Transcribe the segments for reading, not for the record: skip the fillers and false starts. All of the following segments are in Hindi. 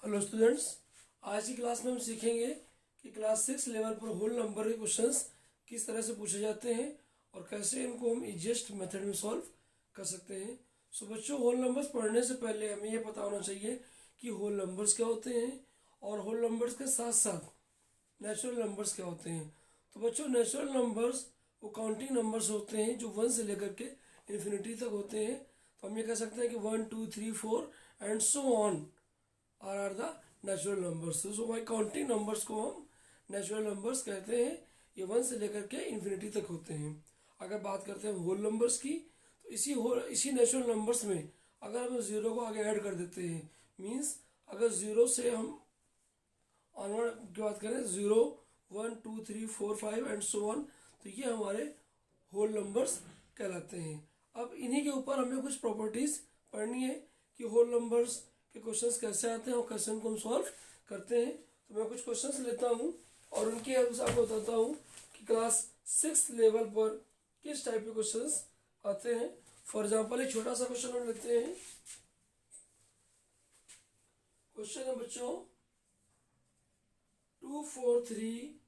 हेलो स्टूडेंट्स, आज की क्लास में हम सीखेंगे कि क्लास 6 लेवल पर होल नंबर के क्वेश्चंस किस तरह से पूछे जाते हैं और कैसे इनको हम इजीएस्ट मेथड में सॉल्व कर सकते हैं। सो बच्चों, होल नंबर्स पढ़ने से पहले हमें ये पता होना चाहिए कि होल नंबर्स क्या होते हैं और होल नंबर्स के साथ साथ नेचुरल नंबर्स क्या होते हैं। तो बच्चों, नेचुरल नंबर्स वो काउंटिंग नंबर्स होते हैं जो 1 से लेकर के इन्फिनिटी तक होते हैं। तो हम ये कह सकते हैं कि 1 2 3 4 and so on are the natural numbers. So by counting numbers को हम नेचुरल नंबर्स कहते हैं। ये 1 से लेकर के इन्फिनिटी तक होते हैं। अगर बात करते हैं होल नंबर्स की, तो इसी नेचुरल नंबर्स में अगर हम जीरो को आगे ऐड कर देते हैं, मीन्स अगर जीरो से हम ऑनवर्ड की बात करें, 0 1 2 3 4 5 एंड सो ऑन, तो ये हमारे होल नंबर्स कहलाते हैं। अब इन्हीं के ऊपर हमें कुछ प्रॉपर्टीज पढ़नी है कि होल नंबर्स के क्वेश्चंस कैसे आते हैं और कैसे उनको हम सॉल्व करते हैं। तो मैं कुछ क्वेश्चंस लेता हूँ और उनकी हेल्प से आपको बताता हूँ कि क्लास 6 लेवल पर किस टाइप के क्वेश्चंस आते हैं। फॉर एग्जांपल, एक छोटा सा क्वेश्चन हम लेते हैं। क्वेश्चन है बच्चों 2 4 3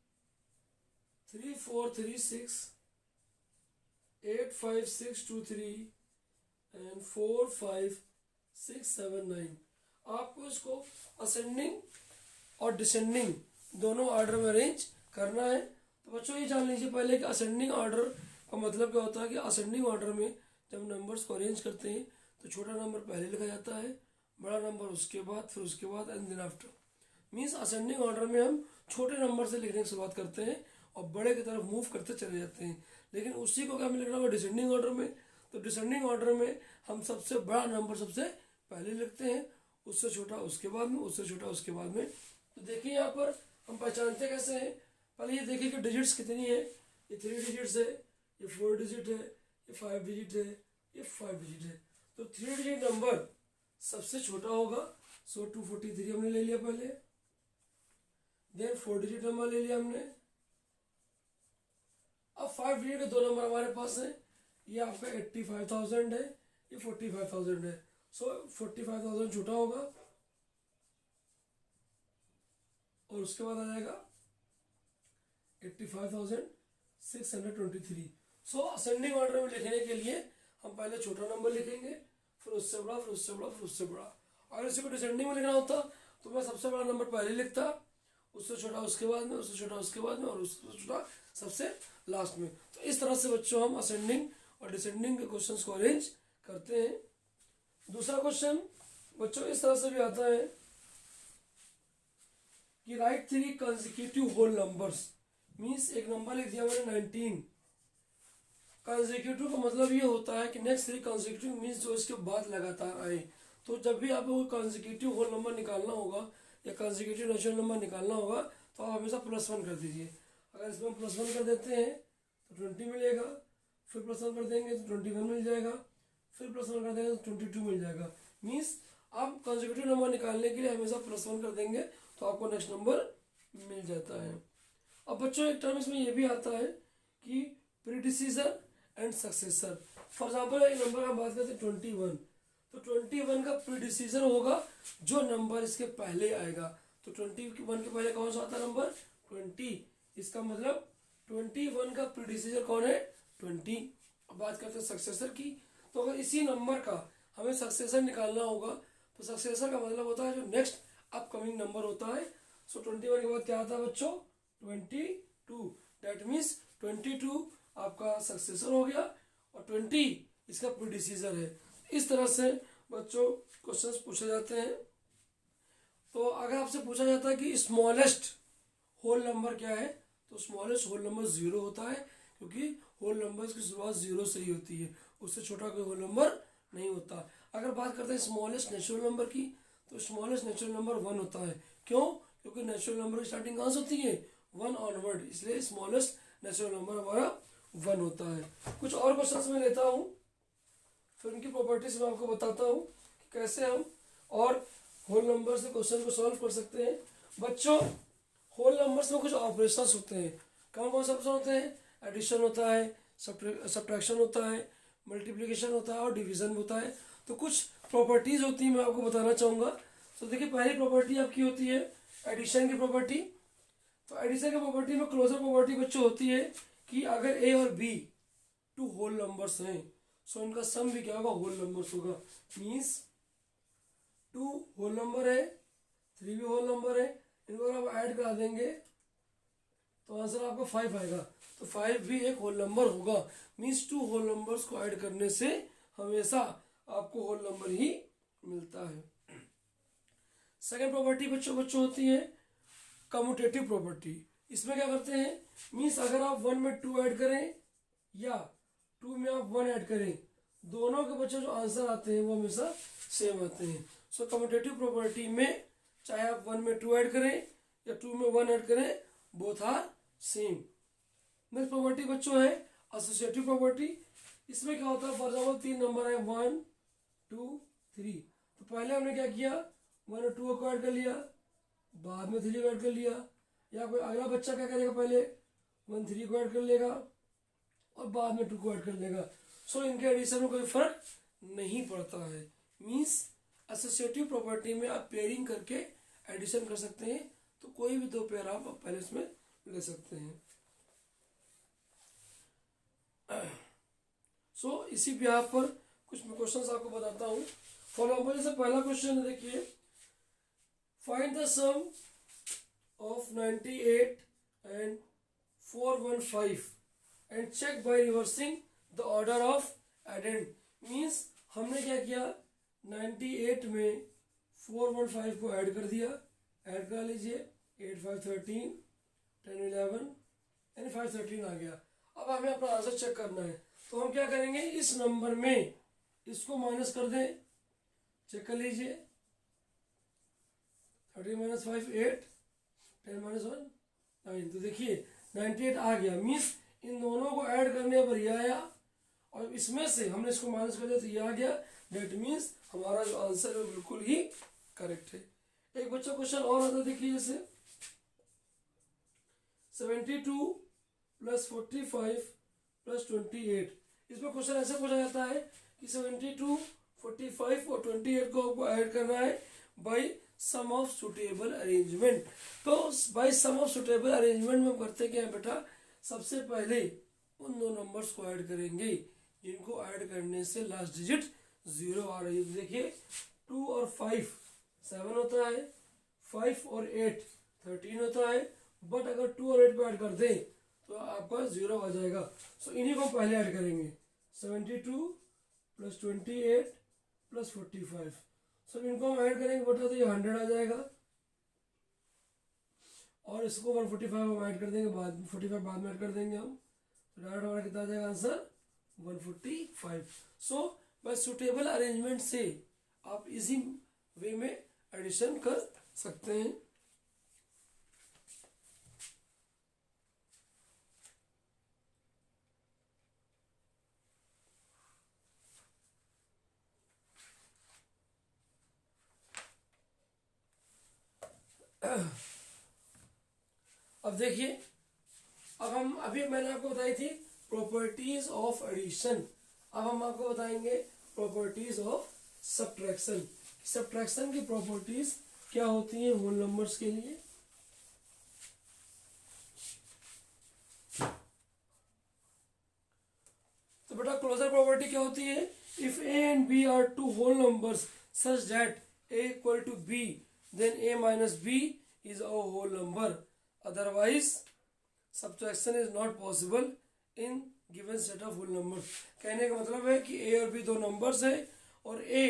3 4 3 6 8 5 6 2 3 एंड 4 5 6 7 9। आपको इसको असेंडिंग और डिसेंडिंग दोनों ऑर्डर में अरेंज करना है। तो बच्चों, ये जान लीजिए पहले कि असेंडिंग ऑर्डर का मतलब क्या होता है। कि असेंडिंग ऑर्डर में जब नंबर्स को अरेंज करते हैं तो छोटा नंबर पहले लिखा जाता है, बड़ा नंबर उसके बाद, फिर उसके बाद and then after. Means ascending order में हम छोटे नंबर से लिखने की शुरुआत करते हैं और बड़े की तरफ मूव करते चले जाते हैं। लेकिन उसी को क्या हमें लिखना होगा डिसेंडिंग ऑर्डर में। तो डिसेंडिंग ऑर्डर में हम सबसे बड़ा नंबर सबसे पहले लिखते हैं, उससे छोटा उसके बाद में, उससे छोटा उसके बाद में। तो देखिए यहाँ पर हम पहचानते कैसे हैं। पहले ये देखिए कि डिजिट्स कितनी है। ये 3 डिजिट्स है, ये 4 डिजिट है, ये 5 डिजिट है, ये 5 डिजिट है। तो 3 डिजिट नंबर सबसे छोटा होगा। सो 243 हमने ले लिया पहले। देन 4 डिजिट नंबर ले लिया हमने। अब 5 डिजिट के दो नंबर हमारे पास है। ये आपका 85,000 है, ये 45,000 है। सो 45,000 छोटा होगा और उसके बाद आ जाएगा 85,623। सो असेंडिंग ऑर्डर में लिखने के लिए हम पहले छोटा नंबर लिखेंगे, फिर उससे बड़ा, फिर उससे बड़ा, फिर उससे बड़ा। अगर इसी को डिसेंडिंग में लिखना होता तो मैं सबसे बड़ा नंबर पहले लिखता, उससे छोटा उसके बाद में, उससे छोटा उसके बाद में और उससे छोटा सबसे लास्ट में। तो इस तरह से बच्चों हम असेंडिंग और डिसेंडिंग के क्वेश्चंस को अरेंज करते हैं। दूसरा क्वेश्चन बच्चों इस तरह से भी आता है कि right 3 consecutive whole numbers. Means एक नंबर लिख दिया मैंने 19। कंसेक्यूटिव का मतलब ये होता है कि नेक्स्ट 3 कंसेक्यूटिव मीन्स जो इसके बाद लगातार आए। तो जब भी आपको कंसेक्यूटिव होल नंबर निकालना होगा या कंसेक्यूटिव नेचुरल नंबर निकालना होगा तो आप हमेशा +1 कर दीजिए। अगर इसमें +1 कर देते हैं तो 20 मिलेगा, फिर +1 कर देंगे तो 21 मिल जाएगा, फिर +1 कर देंगे तो 22 मिल जाएगा। मीन्स आप कंसेक्यूटिव नंबर निकालने के लिए हमेशा +1 कर देंगे तो आपको नेक्स्ट नंबर मिल जाता है। अब बच्चों, एक टर्म इसमें यह भी आता है कि प्रीडिसीजर एंड सक्सेसर। फॉर एग्जाम्पल, एक नंबर हम बात करते हैं 21, तो 21 का प्रीडिसीजर होगा जो नंबर इसके पहले आएगा। तो 21 के पहले कौन सा आता है नंबर 20। इसका मतलब 21 का प्रीडिसीजर कौन है 20। अब बात करते हैं सक्सेसर की। तो अगर इसी नंबर का हमें सक्सेसर निकालना होगा तो सक्सेसर का मतलब होता है जो नेक्स्ट अपकमिंग नंबर होता है। सो 21 के बाद क्या आता है बच्चों 22। दैट मीन्स 22 आपका सक्सेसर हो गया और 20 इसका प्रीडिसीजर है। इस तरह से बच्चों क्वेश्चंस पूछे जाते हैं। तो अगर आपसे पूछा जाता है कि स्मॉलेस्ट होल नंबर क्या है, तो स्मॉलेस्ट होल नंबर 0 होता है, क्योंकि होल नंबर्स की शुरुआत 0 से ही होती है, उससे छोटा कोई होल नंबर नहीं होता। अगर बात करते हैं स्मॉलेस्ट नेचुरल नंबर की, तो स्मॉलेस्ट नेचुरल नंबर 1 होता है। क्यों? क्योंकि नेचुरल नंबर की स्टार्टिंग कहाँ से होती है 1 ऑनवर्ड, इसलिए स्मॉलेस्ट नेचुरल नंबर हमारा 1 होता है। कुछ और क्वेश्चंस में लेता हूँ, फिर उनकी प्रॉपर्टीज मैं आपको बताता हूँ कि कैसे हम और होल नंबर से क्वेश्चन को सॉल्व कर सकते हैं। बच्चों, होल नंबर्स में कुछ ऑपरेशंस होते हैं। कौन कौन से ऑपरेशन होते हैं? एडिशन होता है, सब्ट्रैक्शन होता है, मल्टीप्लिकेशन होता है और डिवीजन होता है। तो कुछ प्रॉपर्टीज होती है मैं आपको बताना चाहूँगा। तो देखिए पहली प्रॉपर्टी आपकी होती है एडिशन की प्रॉपर्टी। तो एडिशन की प्रॉपर्टी में क्लोजर प्रॉपर्टी बच्चों होती है कि अगर ए और बी टू होल नंबर्स हैं सो इनका सम भी क्या होगा, होल नंबर्स होगा। मीन्स 2 होल नंबर है, 3 भी होल नंबर है, इनको अगर आप ऐड करा देंगे तो आंसर आपका 5 आएगा। तो 5 भी एक होल नंबर होगा। मीन्स 2 होल नंबर्स को ऐड करने से हमेशा आपको होल नंबर ही मिलता है। सेकेंड प्रॉपर्टी बच्चों होती है कम्यूटेटिव प्रॉपर्टी। इसमें क्या करते हैं, मीन्स अगर आप 1 में 2 ऐड करें या 2 में आप 1 ऐड करें, दोनों के बच्चों जो आंसर आते हैं वो हमेशा सेम आते हैं। सो कम्यूटेटिव प्रॉपर्टी में चाहे आप 1 में 2 ऐड करें या 2 में 1 ऐड करें, both are same. Next property बच्चों है एसोसिएटिव प्रॉपर्टी। इसमें क्या होता है, फॉर एग्जाम्पल 3 नंबर है 1 2 3, तो पहले हमने क्या किया 1 और 2 को ऐड कर लिया, बाद में 3 को ऐड कर लिया, या कोई अगला बच्चा क्या करेगा, पहले 1 3 को ऐड कर लेगा और बाद में 2 को ऐड कर लेगा। सो इनके एडिशन में कोई फर्क नहीं पड़ता है। मीन्स एसोसिएटिव प्रॉपर्टी में आप पेयरिंग करके एडिशन कर सकते हैं, तो कोई भी 2 पेयर आप पहले इसमें ले सकते हैं। सो इसी बिहार पर कुछ मैं क्वेश्चंस आपको बताता हूँ। फॉर एग्जाम्पल जैसे पहला क्वेश्चन देखिए, find the sum of 98 and 415 and check by reversing the order of addend। Means हमने क्या किया, 98 में 415 को ऐड कर दिया, ऐड करा लीजिए, 8 5 13 10 11 यानी 513 आ गया। अब हमें अपना आंसर चेक करना है, तो हम क्या करेंगे, इस नंबर में इसको माइनस कर दें, चेक कर लीजिए, 13 - 5 8 10 - 1 9। तो देखिए 98 आ गया। मीन्स इन दोनों को ऐड करने पर यह आया और इसमें से हमने इसको माइनस कर दिया तो यह आ गया। डेट मीन्स हमारा जो आंसर है वो बिल्कुल ही करेक्ट है। एक बच्चा क्वेश्चन और आता देखिए, जैसे 72 + 45 + 28। इसमें क्वेश्चन ऐसे पूछा जाता है कि 72 45 और 28 को आपको ऐड करना है by sum of suitable arrangement. तो by sum of suitable arrangement में हम करते क्या है बेटा, सबसे पहले उन 2 नंबर्स को ऐड करेंगे जिनको ऐड करने से लास्ट डिजिट 0 आ रही है। देखिए 2 और 5 7 होता है, 5 और 8 13 होता है, बट अगर 2 और 8 को ऐड कर दें तो आपका 0 आ जाएगा। सो इन्हीं को पहले ऐड करेंगे, 72 + 28 + 45। सो इनको हम ऐड करेंगे बेटा तो ये 100 आ जाएगा, और इसको 145 हम ऐड कर देंगे, बाद 45 बाद में ऐड कर देंगे हम, तो डायरेक्ट हमारा कितना आ जाएगा आंसर 145। सो बाय सुटेबल अरेंजमेंट से आप इजी वे में एडिशन कर सकते हैं। अब देखिए, अब हम अभी मैंने आपको बताई थी प्रॉपर्टीज ऑफ एडिशन, अब हम आपको बताएंगे प्रॉपर्टीज ऑफ सब्ट्रैक्शन। सब्ट्रैक्शन की प्रॉपर्टीज क्या होती हैं होल नंबर्स के लिए। तो बेटा क्लोजर प्रॉपर्टी क्या होती है, if A and B are 2 whole numbers such that a = b then a - b is a whole number, otherwise subtraction is not possible in given set of whole numbers। कहने का मतलब है कि a और b 2 नंबर्स है और a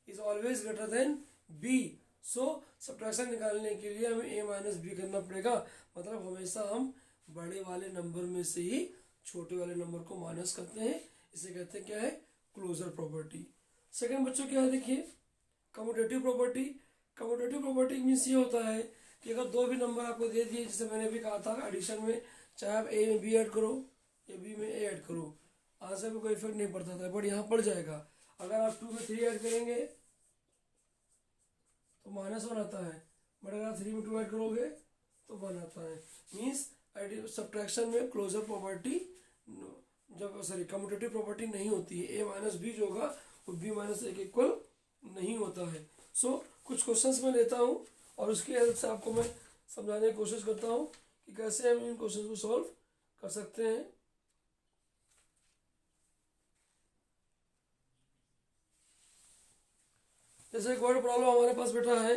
is always greater than b, so subtraction निकालने के लिए हमें a - b करना पड़ेगा। मतलब हमेशा हम बड़े वाले नंबर में से ही छोटे वाले नंबर को माइनस करते हैं, इसे कहते हैं क्या है, क्लोजर प्रॉपर्टी। सेकंड बच्चों क्या है, देखिए commutative property. Commutative property means ये होता है कि अगर 2 भी नंबर आपको दे दिए, जैसे मैंने भी कहा था एडिशन में, चाहे आप ए में बी ऐड करो या बी में ए ऐड करो, आंसर में कोई इफेक्ट नहीं पड़ता था, बट यहाँ पड़ जाएगा। अगर आप 2 में 3 ऐड करेंगे तो -1 आता है, बट अगर आप 3 में 2 ऐड करोगे तो 1 आता है। मीन्स सब्ट्रैक्शन में क्लोजर प्रॉपर्टी जब कम्यूटेटिव प्रॉपर्टी नहीं होती है, a - b जो होगा वो b - a के इक्वल नहीं होता है। सो कुछ क्वेश्चंस मैं लेता हूँ और उसकी हेल्प से आपको मैं समझाने की कोशिश करता हूँ कि कैसे हम इन क्वेश्चंस को सॉल्व कर सकते हैं। जैसे एक वर्ड प्रॉब्लम हमारे पास बैठा है,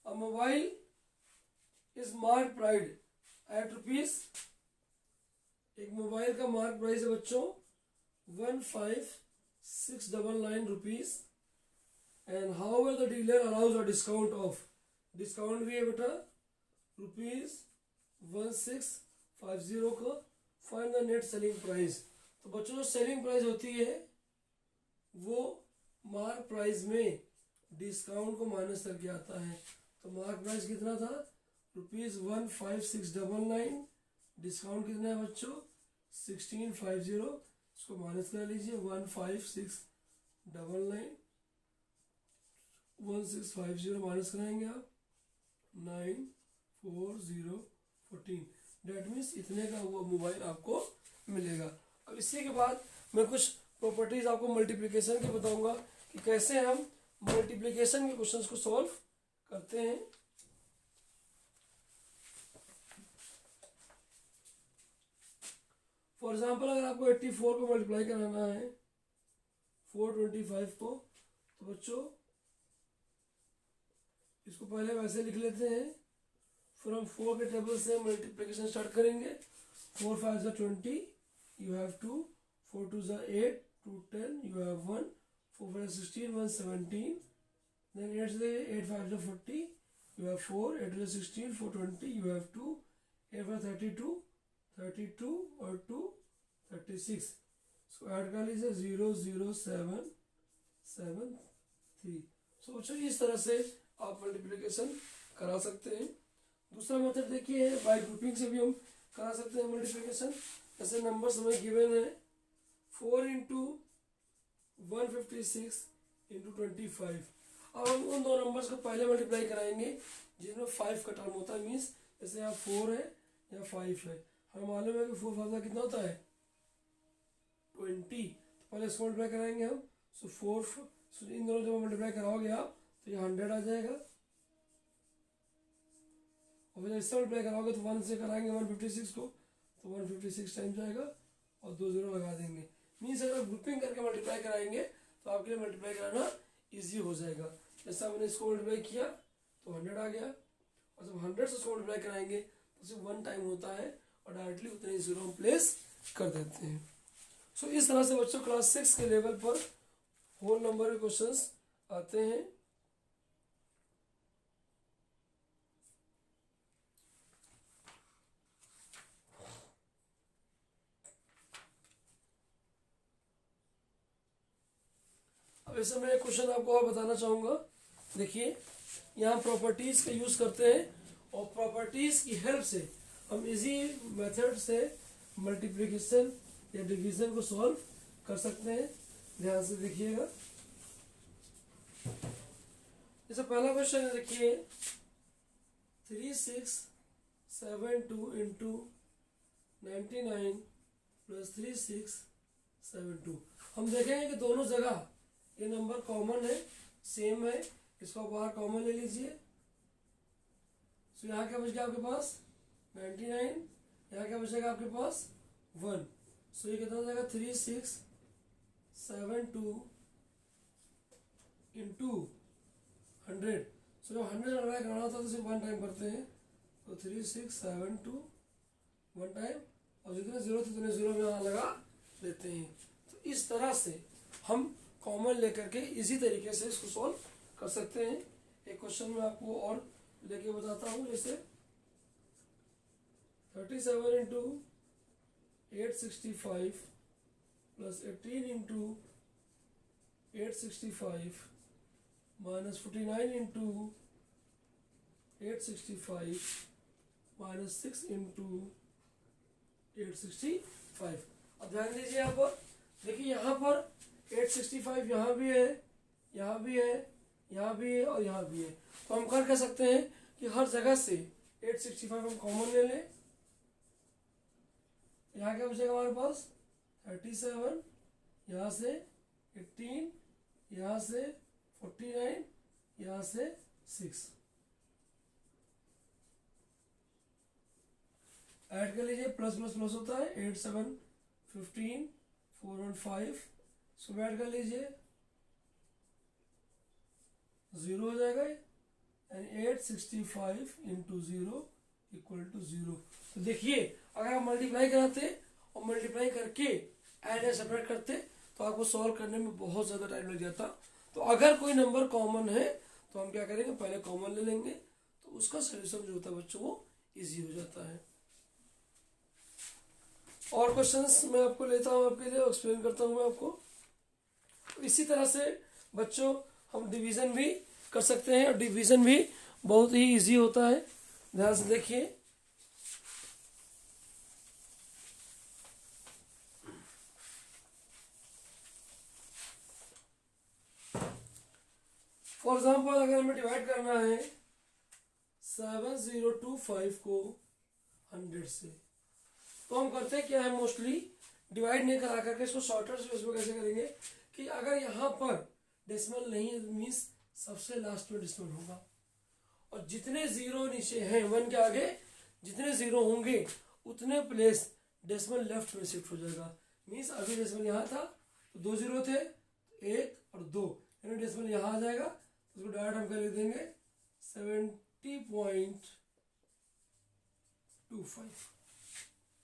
a mobile is mark priced at rupees, एक मोबाइल का मार्क प्राइस है बच्चों 15,699 rupees, and how the dealer allows a discount of, discount भी है बेटा रुपीज 1650 का, find the net selling price. तो बच्चों जो सेलिंग प्राइस होती है वो मार्क प्राइस में डिस्काउंट को माइनस करके आता है। तो मार्क प्राइस कितना था रुपीज 15,699, डिस्काउंट कितना है बच्चों 1650, इसको माइनस कर लीजिए 15,699, 1650 माइनस कराएंगे आप 94014, डेट मीन्स इतने का वो मोबाइल आपको मिलेगा। अब इसी के बाद मैं कुछ प्रॉपर्टीज आपको मल्टीप्लिकेशन की बताऊंगा कि कैसे हम मल्टीप्लिकेशन के क्वेश्चंस को सॉल्व करते हैं। फॉर एग्जाम्पल अगर आपको 84 को मल्टीप्लाई कराना है 425 को, तो बच्चों इसको पहले वैसे लिख लेते हैं, फिर हम 4 के टेबल से मल्टीप्लिकेशन स्टार्ट करेंगे। 4 5 ज़ा 20, यू हैव 2, 4 2 ज़ा 8, 2 10, you have 1, 4 5 16, 1 17, then 8 8 5 40, you have 4, 8 16, 4 20, you have 2, 8 5 32, 32 और 2 36, so ऐड कर लीजिए 0 0 7 7 3। सो बच्चों इस तरह से आप मल्टीप्लिकेशन करा सकते हैं। दूसरा मेथड देखिए बाय ग्रुपिंग से भी हम करा सकते हैं मल्टीप्लिकेशन। जैसे नंबर्स हमें गिवन है 4 इंटू 156 इंटू 25, अब हम उन दो नंबर्स को पहले मल्टीप्लाई कराएंगे जिसमें 5 का टर्म होता है, मीन्स जैसे यहाँ 4 है या 5 है, हमें मालूम है कि 4 5 का कितना होता है 20, तो पहले इसको मल्टीप्लाई कराएंगे हम। सो 4 इन दोनों जब मल्टीप्लाई कराओगे आप तो ये 100 आ जाएगा, और फिर इससे मल्टीप्लाई कराओगे तो 1 से कराएंगे 156 को, तो 156 टाइम जाएगा और 2 0 लगा देंगे। मीन्स अगर ग्रुपिंग करके मल्टीप्लाई कराएंगे तो आपके लिए मल्टीप्लाई कराना इजी हो जाएगा। जैसे हमने इसको मल्टीप्लाई किया तो 100 आ गया, और जब 100 से इसको मल्टीप्लाई कराएंगे तो सिर्फ 1 टाइम होता है और डायरेक्टली उतने जीरो हम प्लेस कर देते हैं। सो इस तरह से बच्चों क्लास 6 के लेवल पर होल नंबर के क्वेश्चंस आते हैं। अब इस समय एक क्वेश्चन आपको और बताना चाहूँगा। देखिए यहाँ प्रॉपर्टीज़ का यूज़ करते हैं और प्रॉपर्टीज़ की हेल्प से हम इजी मेथड से मल्टीप्लिकेशन या डिवीज़न को सॉल्व कर सकते हैं। ध्यान से देखिएगा। जैसे पहला क्वेश्चन है, देखिए 3672 इंटू 99 प्लस 3672। हम देखेंगे कि दोनों जगह ये नंबर कॉमन है, सेम है, इसको बाहर कॉमन ले लीजिए। तो यहाँ क्या बच गया आपके पास 99, यहाँ क्या बचेगा आपके पास 1। सो ये कितना हो जाएगा 3672 इंटू 100। सो जब 100 लड़ाई कराना होता है तो सिर्फ 1 टाइम करते हैं, तो 3672 1 टाइम, और जितने जीरो थे उतने जीरो में यहाँ लगा देते हैं। तो इस तरह से हम कॉमन लेकर के इसी तरीके से इसको सॉल्व कर सकते हैं। एक क्वेश्चन में आपको और लेके बताता हूँ। जैसे 37 into 865 plus 18 into 865 minus 49 into 865 minus 6 into 865। अब ध्यान दीजिए यहाँ पर, देखिए यहाँ पर 865 यहाँ भी है, यहाँ भी है, यहाँ भी है और यहाँ भी है। तो हम कर सकते हैं कि हर जगह से 865 हम कॉमन ले लें। यहाँ क्या बचेगा हमारे पास 37, यहाँ से 18, यहाँ से 49, यहाँ से 6 ऐड कर लीजिए, प्लस प्लस प्लस होता है, 8 7 15 4 1 5, इसको ऐड कर लीजिए, 0 हो जाएगा, यानी 865 इंटू 0 इक्वल टू 0। तो देखिए अगर आप मल्टीप्लाई कराते और मल्टीप्लाई करके ऐड या सेपरेट करते तो आपको सॉल्व करने में बहुत ज़्यादा टाइम लग जाता। तो अगर कोई नंबर कॉमन है तो हम क्या करेंगे, पहले कॉमन ले लेंगे, तो उसका सोल्यूशन जो होता है बच्चों वो इजी हो जाता है। और क्वेश्चंस मैं आपको लेता हूँ, आपके लिए एक्सप्लेन करता हूँ मैं आपको। तो इसी तरह से बच्चों हम डिवीज़न भी कर सकते हैं, और डिवीज़न भी बहुत ही इजी होता है। ध्यान से देखिए, फॉर एग्जाम्पल अगर हमें डिवाइड करना है 7025 को 100 से, तो हम करते क्या है, मोस्टली डिवाइड नहीं करा करके इसको शॉर्टर से उसमें कैसे करेंगे कि अगर यहाँ पर डेसिमल नहीं है मीन्स सबसे लास्ट में डेसिमल होगा, और जितने जीरो नीचे हैं 1 के आगे जितने जीरो होंगे उतने प्लेस डेसिमल लेफ्ट में शिफ्ट हो जाएगा। मीन्स अभी डेसिमल यहाँ था तो 2 जीरो थे, 1 और 2, यानी डेसिमल यहाँ आ जाएगा, तो उसको डायरेक्ट हम कर लिख देंगे 70.25,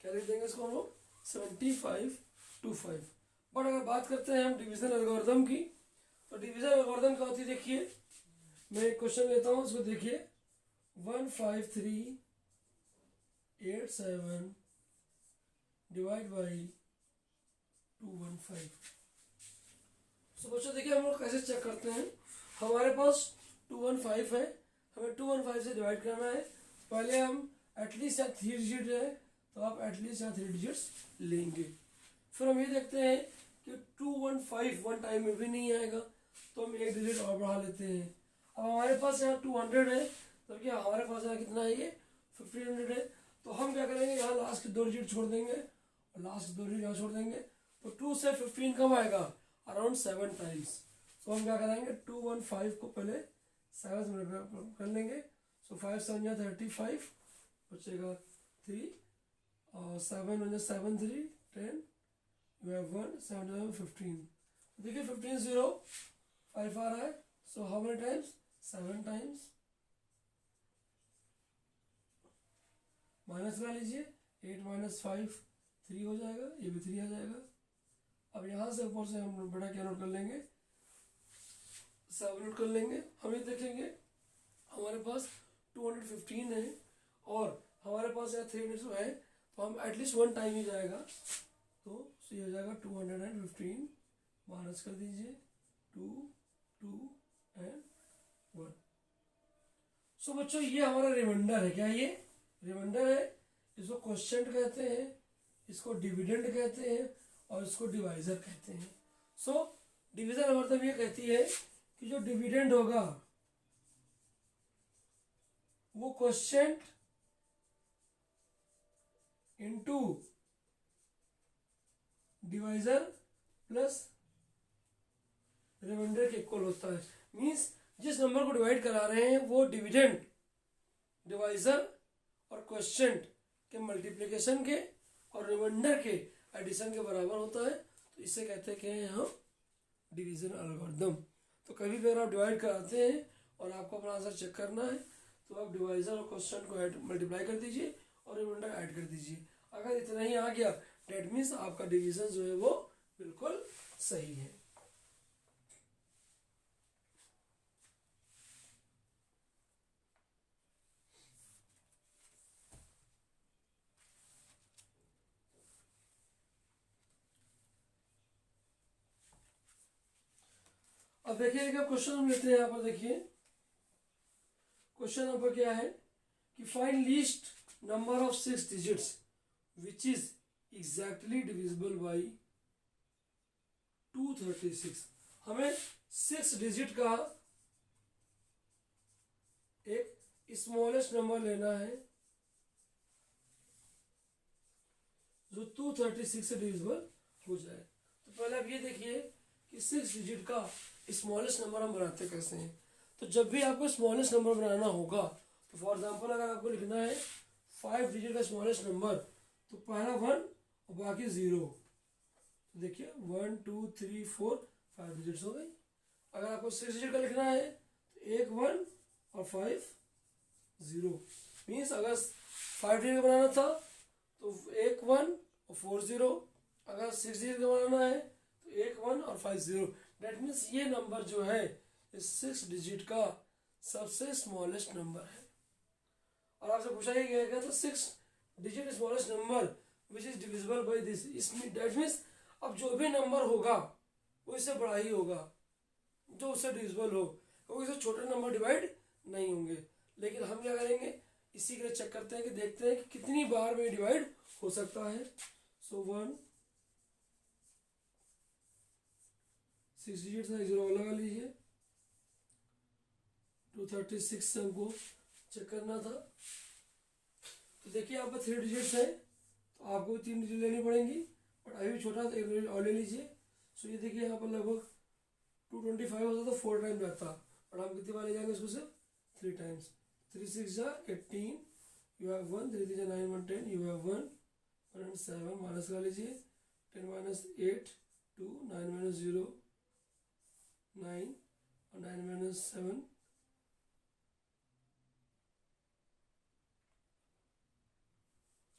क्या लिख देंगे इसको हम लोग 7525। बट अगर बात करते हैं हम डिवीजन एल्गोरिथम की, तो डिवीजन एल्गोरिथम क्या होती है, देखिए मैं एक क्वेश्चन लेता हूँ, उसको देखिए 15387 डिवाइड बाई 215। तो बच्चों देखिए हम लोग कैसे चेक करते हैं, हमारे पास 215 है, हमें 215 से डिवाइड करना है, पहले हम एटलीस्ट यहाँ 3 डिजिट है तो आप एटलीस्ट यहाँ 3 डिजिट्स लेंगे। फिर हम ये देखते हैं कि 215 वन टाइम में भी नहीं आएगा, तो हम एक डिजिट और बढ़ा लेते हैं। अब हमारे पास यहाँ 200 है, जबकि हमारे पास यहाँ कितना है, ये 1500 है, तो हम क्या करेंगे, यहाँ लास्ट के 2 डिजिट छोड़ देंगे और लास्ट के 2 डिजिट यहाँ छोड़ देंगे, तो 2 से 15 कब आएगा, अराउंड 7 टाइम्स। तो हम क्या करेंगे, 215 को पहले 7 से मल्टीप्लाई कर लेंगे, सो 5 7 या 35 बचेगा 3 और 7 1 7 3 10, यू हैव 1 7 15। देखिए 15 0 5 आ रहा है, so how many times, 7 times. Minus करा लीजिए, 8 माइनस 5 3 हो जाएगा, ये भी 3 आ जाएगा। अब यहाँ से ऊपर से हम बड़ा क्या नोट कर लेंगे, 7 नोट कर लेंगे। हम ये देखेंगे हमारे पास 215 है और हमारे पास यहाँ 3 है, तो हम एटलीस्ट 1 टाइम ही जाएगा, तो ये हो जाएगा 215, माइनस कर दीजिए 2 2 एंड 1। सो बच्चों ये हमारा रिमाइंडर है, क्या ये रिमाइंडर है, इसको क्वोशिएंट कहते हैं, इसको डिविडेंड कहते हैं और इसको डिवाइजर कहते हैं। सो डिवीजन मतलब ये कहती है कि जो डिविडेंड होगा वो quotient into divisor plus remainder के इक्वल होता है। मीन्स जिस नंबर को डिवाइड करा रहे हैं वो डिविडेंड, डिवाइजर और क्वोशिएंट के मल्टीप्लिकेशन के और रिमाइंडर के एडिशन के बराबर होता है, तो इसे कहते हैं कि हम डिवीजन एल्गोरिथम। तो कभी भी अगर आप डिवाइड कराते हैं और आपको अपना आंसर चेक करना है तो आप डिवाइजर और क्वोशिएंट को ऐड मल्टीप्लाई कर दीजिए और रिमाइंडर ऐड कर दीजिए। अगर इतना ही आ गया डेट मीन्स आपका डिवीजन जो है वो बिल्कुल सही है। अब देखिए क्वेश्चन हम लेते हैं, यहाँ पर देखिए क्वेश्चन नंबर क्या है कि find least number of 6 digits which is exactly divisible by 236। हमें 6 डिजिट का एक स्मॉलेस्ट नंबर लेना है जो 236 से डिविजिबल हो जाए। तो पहले आप ये देखिए कि 6 डिजिट का स्मॉलेस्ट नंबर हम बनाते कैसे हैं। तो जब भी आपको स्मॉलेस्ट नंबर बनाना होगा, तो फॉर एग्जांपल अगर आपको लिखना है 5 डिजिट का स्मॉलेस्ट नंबर, तो पहला 1 और बाकी 0। तो देखिए 1 2 3 4 5 डिजिट्स हो गई। अगर आपको 6 डिजिट का लिखना है तो 1 1 और 5 0। मीन्स अगर 5 डिजिट का बनाना था तो 1 1 और 4 0। अगर 6 डिजिट का बनाना है तो 1 1 और 5 0। डेट मीन्स ये नंबर जो है इस 6 डिजिट का सबसे स्मॉलेस्ट नंबर है। और आपसे पूछा ही गया तो 6 digit smallest number which is divisible by this. इसमें डेट मीन्स अब जो भी नंबर होगा वो इससे बड़ा ही होगा जो उससे डिविजिबल हो, क्योंकि इससे छोटे नंबर डिवाइड नहीं होंगे। लेकिन हम क्या करेंगे, इसी के लिए चेक करते हैं कि देखते हैं कि कितनी बार में डिवाइड हो सकता है। सो 1 6 डिजिट था, 0 लगा लीजिए। 236 से हमको चेक करना था। तो देखिए यहाँ पर 3 डिजिट्स है तो आपको 3 डिजिट लेनी पड़ेंगी, बट अभी भी छोटा एक डिजिट और ले लीजिए। सो ये देखिए यहाँ पर लगभग 225 होता तो 4 टाइम रहता, और हम कितनी बार ले जाएंगे इसको सिर्फ 3 टाइम्स। 3 6 जा 18, you have 1, 3 3 9 1 10, you have 1 1 7 minus कर लीजिए। 10 माइनस 8 2, 9 माइनस 0 9 और 9 माइनस 7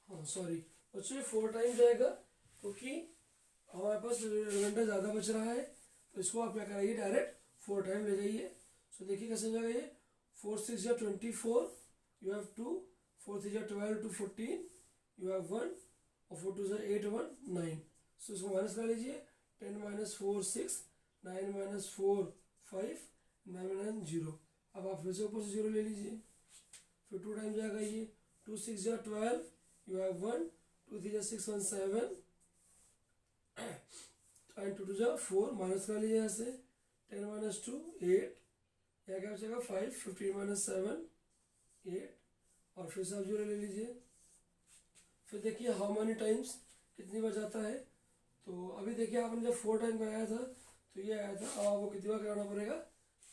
हाँ सॉरी बच्चों ये 4 टाइम जाएगा, क्योंकि हमारे पास घंटा ज़्यादा बच रहा है। तो इसको आप क्या कराइए, डायरेक्ट 4 टाइम ले जाइए। सो देखिए कैसे जाएगा ये। 4 6 जा 24, यू हैव 2, 4 3 जा 12 2 14, यू हैव 1 और 4 2 जा 8 1 9। सो इसको माइनस कर लीजिए। 10 माइनस 4 6, 9 माइनस 4 5, 9 माइनस 0। अब आप फिर से ऊपर से 0 ले लीजिए, फिर 2 टाइम जाएगा ये। 2 6 जा 12, यू हैव 1, 2 3 जा 6 1 7 एंड 2 2 जा 4 माइनस कर लीजिए ऐसे। 10 माइनस 2 8, यहाँ क्या बचेगा 5, 15 माइनस 7 8 और फिर से आप 0 ले लीजिए। फिर देखिए हाउ मेनी टाइम्स कितनी बार जाता है। तो अभी देखिए आपने जब 4 टाइम कराया था तो ये आया था, अब आपको कितनी बार कराना पड़ेगा,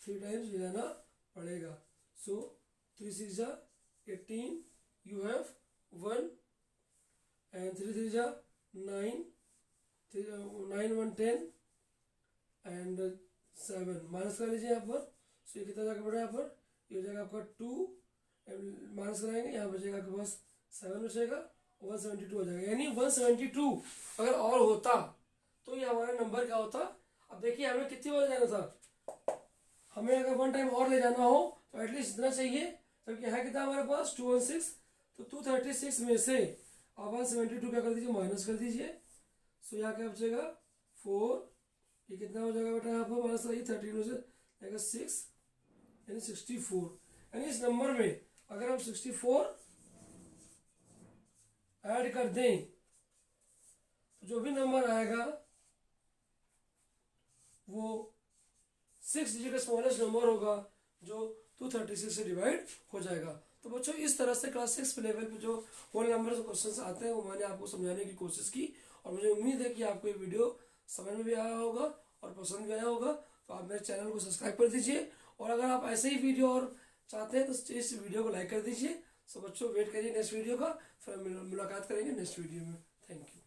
3 टाइम्स ले जाना पड़ेगा। सो 3 6 जा 18, यू हैव 1 एंड 3 3 जा 9 9 1 10 एंड 7 माइनस कर लीजिए यहाँ पर। सो ये कितना जाकर पड़ा यहाँ पर, ये हो जाएगा आपका 2 माइनस कराएंगे, यहाँ बचेगा आपके पास 7 बचेगा, 172 हो जाएगा। यानी 172 अगर और होता तो ये हमारा नंबर क्या होता। अब देखिए हमें कितनी बार जाना था, हमें अगर 1 टाइम और ले जाना हो तो एटलीस्ट इतना चाहिए, जबकि है कितना हमारे पास 216। तो 236 में से आप 172 क्या कर दीजिए, माइनस कर दीजिए। सो यहाँ क्या बचेगा 4, ये कितना हो जाएगा बेटा यहाँ पर माइनस करिए, 13 में से जाएगा 6 यानी 64। यानी इस नंबर में अगर हम 64 ऐड कर दें तो जो भी नंबर आएगा वो 6 डिजिट का स्मॉलेस्ट नंबर होगा जो 236 से डिवाइड हो जाएगा। तो बच्चों इस तरह से क्लास 6 लेवल पे जो होल नंबर से क्वेश्चन आते हैं वो मैंने आपको समझाने की कोशिश की, और मुझे उम्मीद है कि आपको ये वीडियो समझ में भी आया होगा और पसंद भी आया होगा। तो आप मेरे चैनल को सब्सक्राइब कर दीजिए, और अगर आप ऐसे ही वीडियो और चाहते हैं तो इस वीडियो को लाइक कर दीजिए। सो बच्चों वेट करिए नेक्स्ट वीडियो का, फिर मुलाकात करेंगे नेक्स्ट वीडियो में। Thank you.